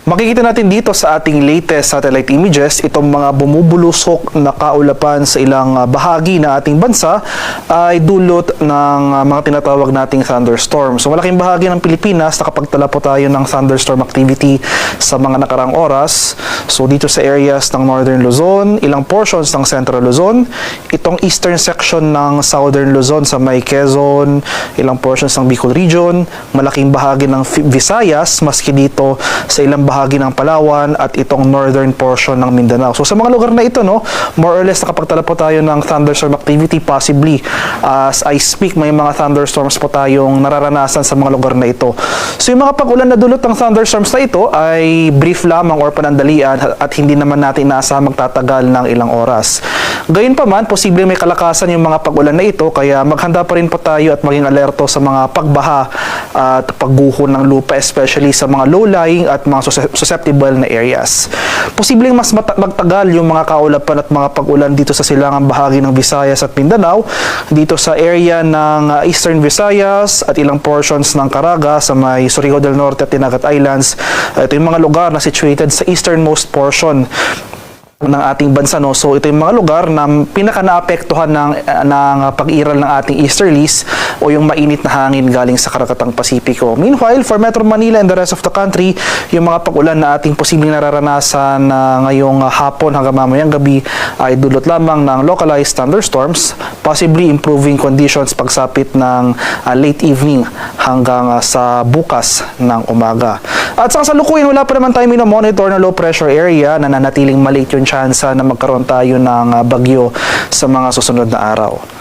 Makikita natin dito sa ating latest satellite images, itong mga bumubulusok na kaulapan sa ilang bahagi na ating bansa ay dulot ng mga tinatawag nating thunderstorm. So malaking bahagi ng Pilipinas nakapagtala po tayo ng thunderstorm activity sa mga nakaraang oras. So dito sa areas ng Northern Luzon, ilang portions ng Central Luzon, itong eastern section ng Southern Luzon sa may Quezon, ilang portions ng Bicol Region, malaking bahagi ng Visayas, maski dito sa ilang bahagi ng Palawan at itong northern portion ng Mindanao. So sa mga lugar na ito, no, more or less nakapagtala po tayo ng thunderstorm activity. Possibly, as I speak, may mga thunderstorms po tayong nararanasan sa mga lugar na ito. So yung mga pag-ulan na dulot ng thunderstorms na ito ay brief lamang or panandalian at hindi naman natin inaasahan magtatagal ng ilang oras. Gayunpaman, posible may kalakasan yung mga pag-ulan na ito, kaya maghanda pa rin po tayo at maging alerto sa mga pagbaha at pagguho ng lupa, especially sa mga low-lying at mga susceptible na areas. Posibleng mas magtagal yung mga kaulapan at mga pag-ulan dito sa silangang bahagi ng Visayas at Mindanao, dito sa area ng Eastern Visayas at ilang portions ng Caraga sa may Surigao del Norte at Dinagat Islands. Ito yung mga lugar na situated sa easternmost portion ng ating bansa, no? So ito yung mga lugar na pinaka-naapektuhan ng pag-iral ng ating easterlies o yung mainit na hangin galing sa Karakatang Pasipiko. Meanwhile, for Metro Manila and the rest of the country, yung mga pag-ulan na ating posibleng nararanasan ngayong hapon hanggang mamayang gabi ay dulot lamang ng localized thunderstorms, possibly improving conditions pagsapit ng late evening hanggang sa bukas ng umaga. At sa kasalukuyan, wala pa naman tayo minomonitor na low pressure area na nanatiling maliit yung tsansa na magkaroon tayo ng bagyo sa mga susunod na araw.